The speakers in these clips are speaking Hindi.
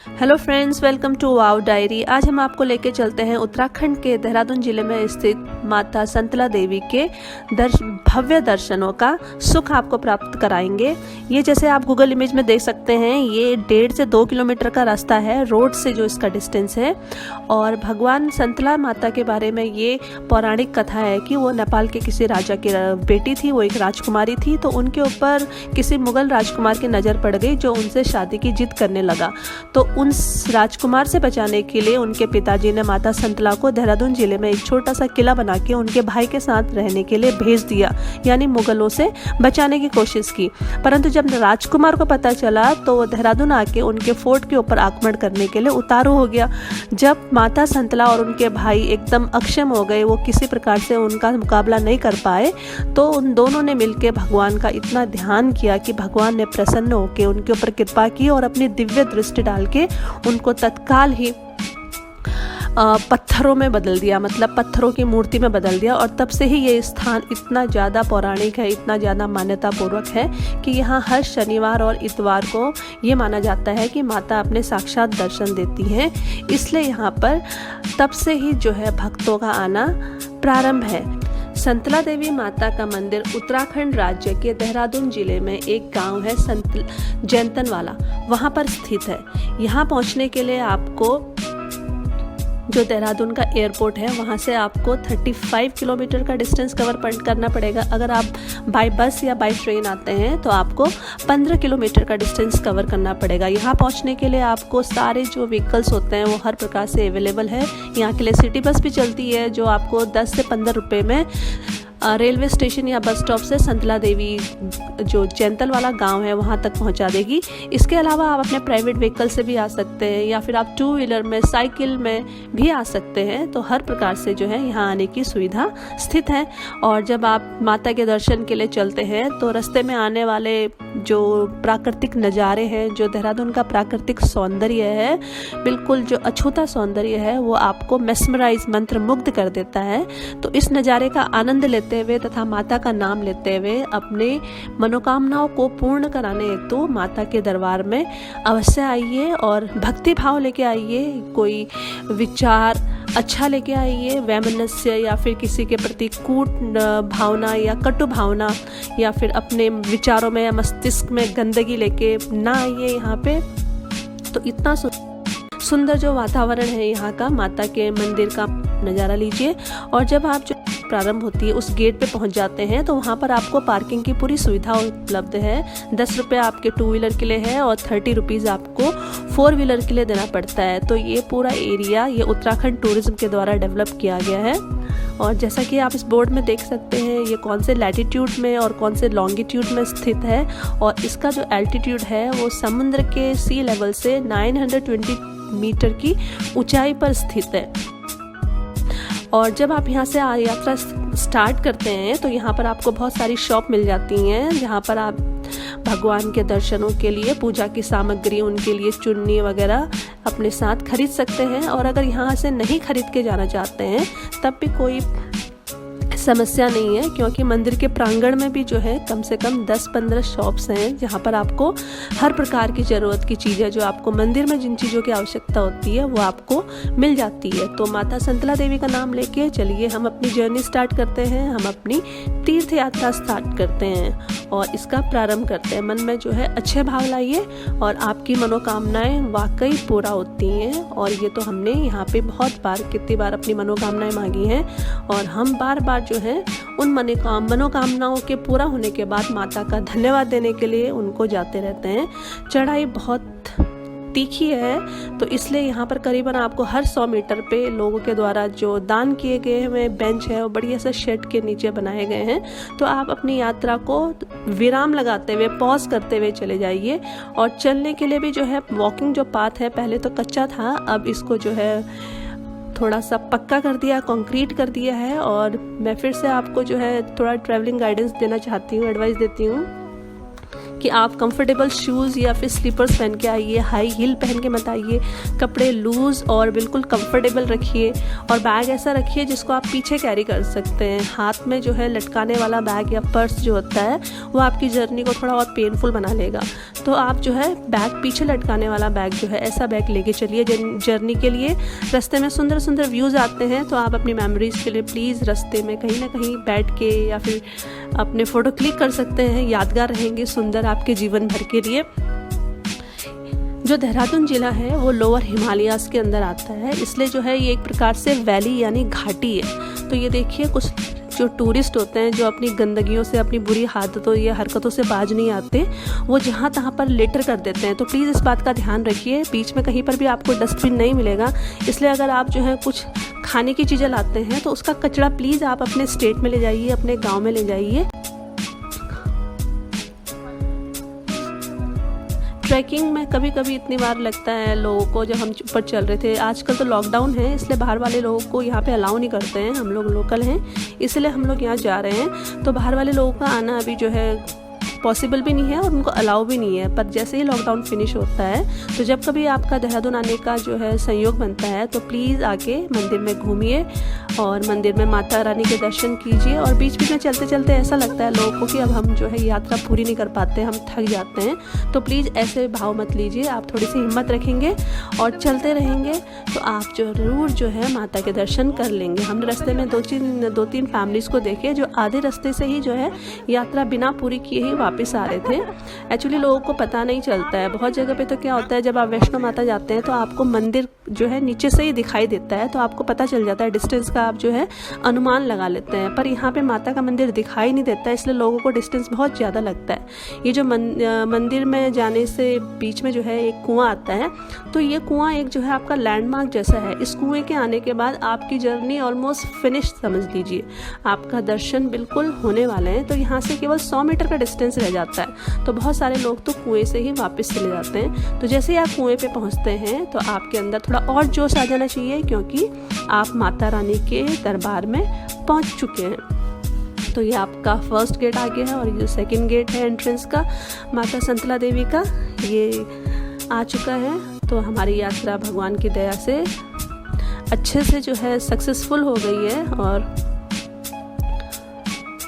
Hello friends, welcome to Wow Diary. आज हम आपको लेके चलते हैं उत्तराखंड के देहरादून जिले में स्थित माता संतला देवी के भव्य दर्शनों का सुख आपको प्राप्त कराएंगे। ये जैसे आप गूगल इमेज में देख सकते हैं, ये 1.5 से 2 किलोमीटर का रास्ता है रोड से जो इसका डिस्टेंस है। और भगवान संतला माता के बारे में ये पौराणिक कथा है कि वो नेपाल के किसी राजा की बेटी थी, वो एक राजकुमारी थी। तो उनके ऊपर किसी मुगल राजकुमार की नज़र पड़ गई जो उनसे शादी की जिद करने लगा। तो उन राजकुमार से बचाने के लिए उनके पिताजी ने माता संतला को देहरादून जिले में एक छोटा सा किला बना के उनके भाई के साथ रहने के लिए भेज दिया, यानी मुगलों से बचाने की कोशिश की। परंतु जब राजकुमार को पता चला तो वो देहरादून आके उनके फोर्ट के ऊपर आक्रमण करने के लिए उतारू हो गया। जब माता संतला और उनके भाई एकदम अक्षम हो गए, वो किसी प्रकार से उनका मुकाबला नहीं कर पाए, तो उन दोनों ने मिलकर भगवान का इतना ध्यान किया कि भगवान ने प्रसन्न होकर उनके ऊपर कृपा की और अपनी दिव्य दृष्टि डाल के उनको तत्काल ही पत्थरों में बदल दिया, मतलब पत्थरों की मूर्ति में बदल दिया। और तब से ही ये स्थान इतना ज़्यादा पौराणिक है, इतना ज़्यादा मान्यता पूर्वक है कि यहाँ हर शनिवार और इतवार को ये माना जाता है कि माता अपने साक्षात दर्शन देती हैं। इसलिए यहाँ पर तब से ही जो है भक्तों का आना प्रारंभ है। संतला देवी माता का मंदिर उत्तराखंड राज्य के देहरादून जिले में एक गांव है जैंतनवाला, वहां पर स्थित है। यहां पहुंचने के लिए आपको जो देहरादून का एयरपोर्ट है वहां से आपको 35 किलोमीटर का डिस्टेंस कवर करना पड़ेगा। अगर आप बाय बस या बाय ट्रेन आते हैं तो आपको 15 किलोमीटर का डिस्टेंस कवर करना पड़ेगा। यहाँ पहुँचने के लिए आपको सारे जो व्हीकल्स होते हैं वो हर प्रकार से अवेलेबल है। यहाँ के लिए सिटी बस भी चलती है जो आपको 10 से 15 रुपये में रेलवे स्टेशन या बस स्टॉप से संतला देवी जो जैंतल वाला गांव है वहां तक पहुंचा देगी। इसके अलावा आप अपने प्राइवेट व्हीकल से भी आ सकते हैं या फिर आप 2 व्हीलर में, साइकिल में भी आ सकते हैं। तो हर प्रकार से जो है यहाँ आने की सुविधा स्थित है। और जब आप माता के दर्शन के लिए चलते हैं तो रास्ते में आने वाले जो प्राकृतिक नज़ारे हैं, जो देहरादून का प्राकृतिक सौंदर्य है, बिल्कुल जो अछूता सौंदर्य है, वो आपको मेस्मराइज, मंत्रमुग्ध कर देता है। तो इस नज़ारे का आनंद लेते हुए तथा माता का नाम लेते हुए अपने मनोकामनाओं को पूर्ण कराने हेतु माता के दरबार में अवश्य आइए और भक्ति भाव लेके आइए। कोई विचार अच्छा लेके आइए, वैमनस्य या फिर किसी के प्रति कूट भावना या कटु भावना या फिर अपने विचारों में या मस्तिष्क में गंदगी लेके ना आइए यहाँ पे। तो इतना सुंदर जो वातावरण है यहाँ का, माता के मंदिर का नज़ारा लीजिए। और जब आप जो प्रारंभ होती है उस गेट पे पहुंच जाते हैं तो वहाँ पर आपको पार्किंग की पूरी सुविधा उपलब्ध है। 10 रुपये आपके 2 व्हीलर के लिए है और 30 रुपीज़ आपको 4 व्हीलर के लिए देना पड़ता है। तो ये पूरा एरिया ये उत्तराखंड टूरिज्म के द्वारा डेवलप किया गया है। और जैसा कि आप इस बोर्ड में देख सकते हैं, ये कौन से लैटिट्यूड में और कौन से लॉन्गिट्यूड में स्थित है। और इसका जो एल्टीट्यूड है वो समुद्र के सी लेवल से 920 मीटर की ऊंचाई पर स्थित है। और जब आप यहाँ से यात्रा स्टार्ट करते हैं तो यहाँ पर आपको बहुत सारी शॉप मिल जाती हैं जहाँ पर आप भगवान के दर्शनों के लिए पूजा की सामग्री, उनके लिए चुन्नी वगैरह अपने साथ खरीद सकते हैं। और अगर यहाँ से नहीं खरीद के जाना चाहते हैं तब भी कोई समस्या नहीं है, क्योंकि मंदिर के प्रांगण में भी जो है कम से कम 10-15 शॉप्स हैं जहाँ पर आपको हर प्रकार की ज़रूरत की चीज़ें, जो आपको मंदिर में जिन चीज़ों की आवश्यकता होती है वो आपको मिल जाती है। तो माता संतला देवी का नाम लेके चलिए हम अपनी जर्नी स्टार्ट करते हैं, हम अपनी तीर्थ यात्रा स्टार्ट करते हैं और इसका प्रारंभ करते हैं। मन में जो है अच्छे भाव लाइए और आपकी मनोकामनाएं वाकई पूरा होती हैं। और ये तो हमने यहाँ पे बहुत बार, कितनी बार अपनी मनोकामनाएं मांगी हैं और हम बार बार जो है उन मनोकामनाओं के पूरा होने के बाद माता का धन्यवाद देने के लिए उनको जाते रहते हैं। चढ़ाई बहुत तीखी है तो इसलिए यहाँ पर करीबन आपको हर 100 मीटर पे लोगों के द्वारा जो दान किए गए हुए बेंच है वो बढ़िया से शेड के नीचे बनाए गए हैं। तो आप अपनी यात्रा को विराम लगाते हुए, पॉज करते हुए चले जाइए। और चलने के लिए भी जो है वॉकिंग जो पाथ है, पहले तो कच्चा था, अब इसको जो है थोड़ा सा पक्का कर दिया, कंक्रीट कर दिया है। और मैं फिर से आपको जो है थोड़ा ट्रैवलिंग गाइडेंस देना चाहती हूँ, एडवाइस देती हूँ कि आप कंफर्टेबल शूज़ या फिर स्लीपर्स पहन के आइए, हाई हील पहन के मत आइए। कपड़े लूज़ और बिल्कुल कंफर्टेबल रखिए और बैग ऐसा रखिए जिसको आप पीछे कैरी कर सकते हैं। हाथ में जो है लटकाने वाला बैग या पर्स जो होता है वो आपकी जर्नी को थोड़ा और पेनफुल बना लेगा। तो आप जो है बैग पीछे लटकाने वाला बैग जो है ऐसा बैग लेके चलिए जर्नी के लिए। रास्ते में सुंदर सुंदर व्यूज़ आते हैं तो आप अपनी मेमोरीज़ के लिए प्लीज़ रास्ते में कहीं ना कहीं बैठ के या फिर अपने फ़ोटो क्लिक कर सकते हैं, यादगार रहेंगे, सुंदर आपके जीवन भर के लिए। जो देहरादून ज़िला है वो लोअर हिमालयाज़ के अंदर आता है, इसलिए जो है ये एक प्रकार से वैली यानी घाटी है। तो ये देखिए कुछ जो टूरिस्ट होते हैं जो अपनी गंदगियों से, अपनी बुरी आदतों या हरकतों से बाज नहीं आते, वो जहाँ तहाँ पर लिटर कर देते हैं। तो प्लीज़ इस बात का ध्यान रखिए, बीच में कहीं पर भी आपको डस्टबिन नहीं मिलेगा। इसलिए अगर आप जो है कुछ खाने की चीज़ें लाते हैं तो उसका कचरा प्लीज़ आप अपने स्टेट में ले जाइए, अपने गाँव में ले जाइए। ट्रैकिंग में कभी कभी इतनी बार लगता है लोगों को, जब हम ऊपर चल रहे थे, आजकल तो लॉकडाउन है इसलिए बाहर वाले लोगों को यहाँ पे अलाउ नहीं करते हैं, हम लोग लोकल हैं इसलिए हम लोग यहाँ जा रहे हैं। तो बाहर वाले लोगों का आना अभी जो है पॉसिबल भी नहीं है और उनको अलाउ भी नहीं है। पर जैसे ही लॉकडाउन फिनिश होता है तो जब कभी आपका देहरादून आने का जो है संयोग बनता है तो प्लीज़ आके मंदिर में घूमिए और मंदिर में माता रानी के दर्शन कीजिए। और बीच बीच में चलते चलते ऐसा लगता है लोगों को कि अब हम जो है यात्रा पूरी नहीं कर पाते, हम थक जाते हैं। तो प्लीज़ ऐसे भाव मत लीजिए, आप थोड़ी सी हिम्मत रखेंगे और चलते रहेंगे तो आप ज़रूर जो है माता के दर्शन कर लेंगे। हमने रास्ते में दो तीन फैमिलीज़ को देखे जो आधे रास्ते से ही जो है यात्रा बिना पूरी किए ही वापस आ रहे थे। एक्चुअली लोगों को पता नहीं चलता है, बहुत जगह पे तो क्या होता है जब आप वैष्णो माता जाते हैं तो आपको मंदिर जो है नीचे से ही दिखाई देता है, तो आपको पता चल जाता है, डिस्टेंस का आप जो है अनुमान लगा लेते हैं। पर यहाँ पे माता का मंदिर दिखाई नहीं देता है, इसलिए लोगों को डिस्टेंस बहुत ज़्यादा लगता है। ये जो मंदिर में जाने से बीच में जो है एक कुआं आता है, तो ये कुआं एक जो है आपका लैंडमार्क जैसा है। इस कुएं के आने के बाद आपकी जर्नी ऑलमोस्ट फिनिश समझ लीजिए, आपका दर्शन बिल्कुल होने वाले हैं। तो यहाँ से केवल 100 मीटर का डिस्टेंस रह जाता है, तो बहुत सारे लोग तो कुएं से ही वापस चले जाते हैं। तो जैसे ही आप कुएं पे पहुँचते हैं तो आपके अंदर थोड़ा और जोश आ जाना चाहिए क्योंकि आप माता रानी के दरबार में पहुँच चुके हैं। तो ये आपका फर्स्ट गेट आ गया है और ये सेकंड गेट है एंट्रेंस का माता संतला देवी का, ये आ चुका है। तो हमारी यात्रा भगवान की दया से अच्छे से जो है सक्सेसफुल हो गई है। और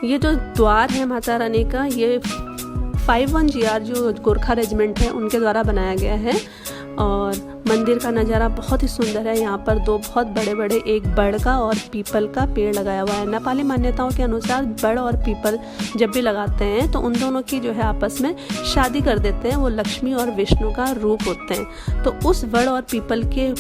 ये जो द्वार है माता रानी का, ये 51 GR जो गोरखा रेजिमेंट है उनके द्वारा बनाया गया है। और मंदिर का नज़ारा बहुत ही सुंदर है। यहाँ पर 2 बहुत बड़े बड़े, एक बड़ का और पीपल का पेड़ लगाया हुआ है। नेपाली मान्यताओं के अनुसार बड़ और पीपल जब भी लगाते हैं तो उन दोनों की जो है आपस में शादी कर देते हैं, वो लक्ष्मी और विष्णु का रूप होते हैं। तो उस बड़ और पीपल के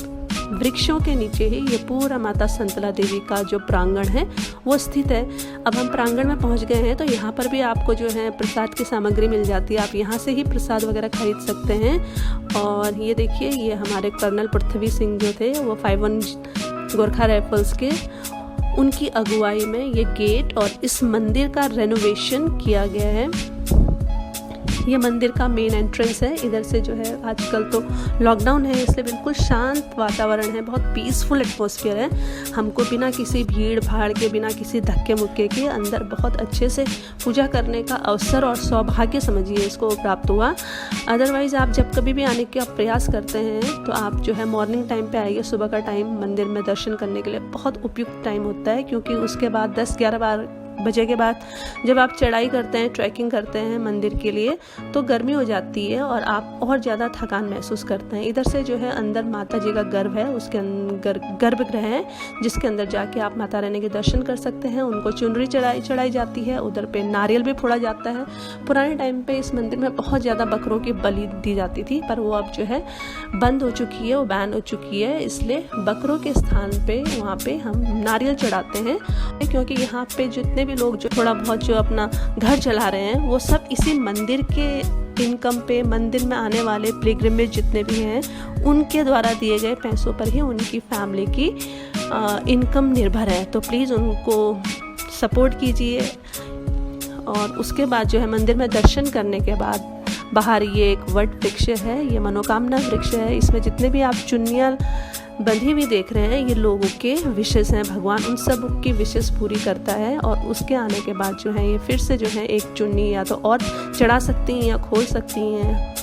वृक्षों के नीचे ही ये पूरा माता संतला देवी का जो प्रांगण है वो स्थित है। अब हम प्रांगण में पहुंच गए हैं तो यहाँ पर भी आपको जो है प्रसाद की सामग्री मिल जाती है, आप यहाँ से ही प्रसाद वगैरह खरीद सकते हैं। और ये देखिए, ये हमारे कर्नल पृथ्वी सिंह जो थे वो 51 गोरखा राइफल्स के, उनकी अगुवाई में ये गेट और इस मंदिर का रेनोवेशन किया गया है। ये मंदिर का मेन एंट्रेंस है। इधर से जो है आजकल तो लॉकडाउन है इसलिए बिल्कुल शांत वातावरण है, बहुत पीसफुल एटमॉस्फेयर है। हमको बिना किसी भीड़ भाड़ के, बिना किसी धक्के मुक्के के अंदर बहुत अच्छे से पूजा करने का अवसर और सौभाग्य समझिए इसको प्राप्त हुआ। अदरवाइज़ आप जब कभी भी आने का प्रयास करते हैं तो आप जो है मॉर्निंग टाइम पे आइए। सुबह का टाइम मंदिर में दर्शन करने के लिए बहुत उपयुक्त टाइम होता है, क्योंकि उसके बाद 10-11 बजे के बाद जब आप चढ़ाई करते हैं, ट्रैकिंग करते हैं मंदिर के लिए, तो गर्मी हो जाती है और आप और ज़्यादा थकान महसूस करते हैं। इधर से जो है अंदर माता जी का गर्भ है, उसके अंदर गर्भगृह है जिसके अंदर जाके आप माता रानी के दर्शन कर सकते हैं। उनको चुनरी चढ़ाई जाती है, उधर पे नारियल भी फोड़ा जाता है। पुराने टाइम पे इस मंदिर में बहुत ज़्यादा बकरों की बलि दी जाती थी, पर वो अब जो है बंद हो चुकी है, वो बैन हो चुकी है। इसलिए बकरों के स्थान पे वहाँ पे हम नारियल चढ़ाते हैं, क्योंकि यहाँ पे जितने भी लोग जो थोड़ा बहुत जो अपना घर चला रहे हैं वो सब इसी मंदिर के इनकम पे, मंदिर में आने वाले पिलग्रिमेज जितने भी हैं उनके द्वारा दिए गए पैसों पर ही उनकी फैमिली की इनकम निर्भर है। तो प्लीज़ उनको सपोर्ट कीजिए। और उसके बाद जो है मंदिर में दर्शन करने के बाद बाहर ये एक वट वृक्ष है, ये मनोकामना वृक्ष है। इसमें जितने भी आप चुन्नियाँ बंधी हुई देख रहे हैं, ये लोगों के विशेष हैं। भगवान उन सब की विशेष पूरी करता है और उसके आने के बाद जो है ये फिर से जो है एक चुन्नी या तो और चढ़ा सकती हैं या खोल सकती हैं।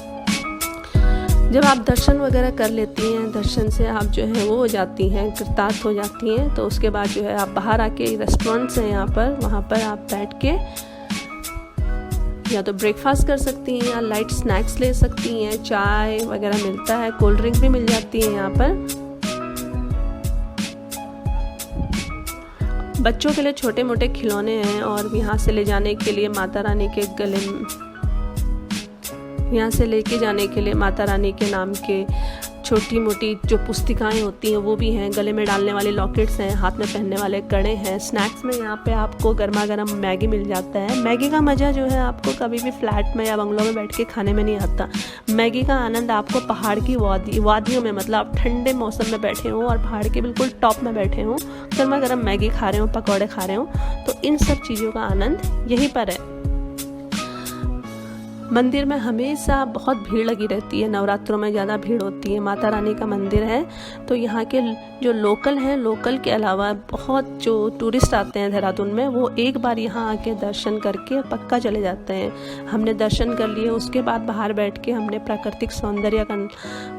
जब आप दर्शन वगैरह कर लेती हैं, दर्शन से आप जो है वो हो जाती हैं, कृतार्थ हो जाती हैं, तो उसके बाद जो है आप बाहर आके रेस्टोरेंट्स हैं यहाँ पर, वहाँ पर आप बैठ के या तो ब्रेकफास्ट कर सकती हैं या लाइट स्नैक्स ले सकती हैं। चाय वगैरह मिलता है, कोल्ड ड्रिंक भी मिल जाती है यहाँ पर। बच्चों के लिए छोटे मोटे खिलौने हैं और यहाँ से ले जाने के लिए माता रानी के गले में, यहाँ से लेके जाने के लिए माता रानी के नाम के छोटी मोटी जो पुस्तिकाएं होती हैं वो भी हैं। गले में डालने वाले लॉकेट्स हैं, हाथ में पहनने वाले कड़े हैं। स्नैक्स में यहाँ पे आपको गर्मा गर्म मैगी मिल जाता है। मैगी का मज़ा जो है आपको कभी भी फ्लैट में या बंगलों में बैठ के खाने में नहीं आता। मैगी का आनंद आपको पहाड़ की वादियों में, मतलब आप ठंडे मौसम में बैठे हों और पहाड़ के बिल्कुल टॉप में बैठे हों, गर्मा गर्म मैगी खा रहे हो, पकौड़े खा रहे हो, तो इन सब चीज़ों का आनंद यहीं पर है। मंदिर में हमेशा बहुत भीड़ लगी रहती है, नवरात्रों में ज़्यादा भीड़ होती है। माता रानी का मंदिर है तो यहाँ के जो लोकल हैं, लोकल के अलावा बहुत जो टूरिस्ट आते हैं देहरादून में, वो एक बार यहाँ आके दर्शन करके पक्का चले जाते हैं। हमने दर्शन कर लिए, उसके बाद बाहर बैठ के हमने प्राकृतिक सौंदर्य का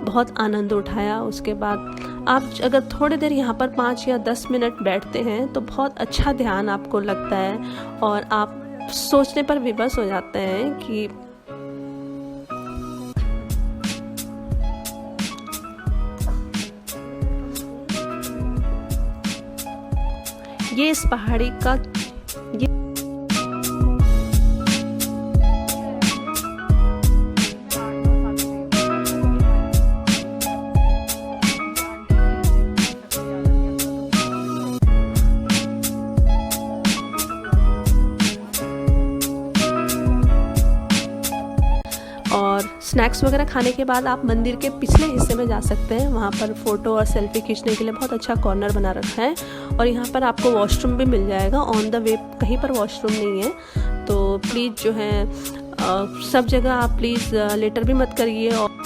बहुत आनंद उठाया। उसके बाद आप अगर थोड़ी देर यहाँ पर 5 या 10 मिनट बैठते हैं तो बहुत अच्छा ध्यान आपको लगता है और आप सोचने पर विवश हो जाते हैं कि ये इस पहाड़ी का ये और स्नैक्स वगैरह खाने के बाद आप मंदिर के पिछले हिस्से में जा सकते हैं। वहाँ पर फ़ोटो और सेल्फी खींचने के लिए बहुत अच्छा कॉर्नर बना रखा है और यहाँ पर आपको वॉशरूम भी मिल जाएगा। ऑन द वे कहीं पर वॉशरूम नहीं है, तो प्लीज़ जो है सब जगह आप प्लीज़ लेटर भी मत करिए। और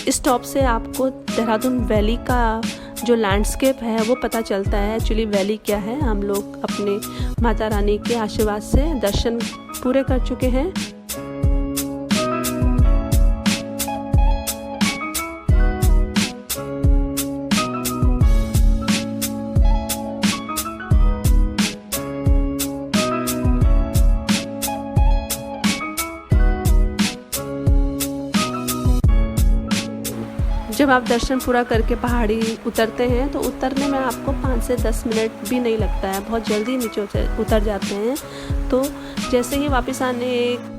इस टॉप से आपको देहरादून वैली का जो लैंडस्केप है वो पता चलता है। एक्चुअली वैली क्या है, हम लोग अपने माता रानी के आशीर्वाद से दर्शन पूरे कर चुके हैं। जब आप दर्शन पूरा करके पहाड़ी उतरते हैं तो उतरने में आपको 5 से 10 मिनट भी नहीं लगता है, बहुत जल्दी नीचे उतर जाते हैं। तो जैसे ही वापस आने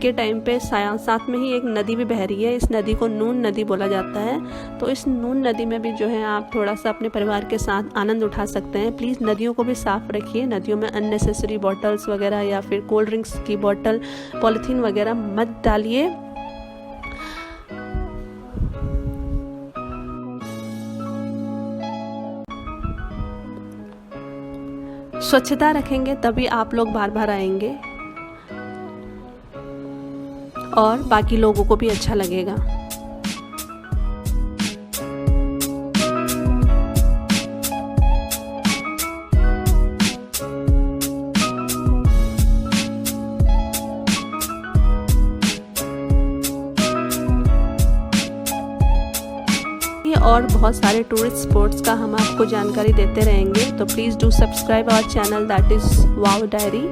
के टाइम पे साथ में ही एक नदी भी बह रही है। इस नदी को नून नदी बोला जाता है। तो इस नून नदी में भी जो है आप थोड़ा सा अपने परिवार के साथ आनंद उठा सकते हैं। प्लीज़ नदियों को भी साफ़ रखिए। नदियों में अननेसेसरी बॉटल्स वगैरह या फिर कोल्ड ड्रिंक्स की बॉटल, पॉलीथीन वगैरह मत डालिए। स्वच्छता रखेंगे तभी आप लोग बार बार आएंगे और बाकी लोगों को भी अच्छा लगेगा। और बहुत सारे टूरिस्ट स्पॉट्स का हम आपको जानकारी देते रहेंगे, तो please do subscribe our channel, that is Wow diary.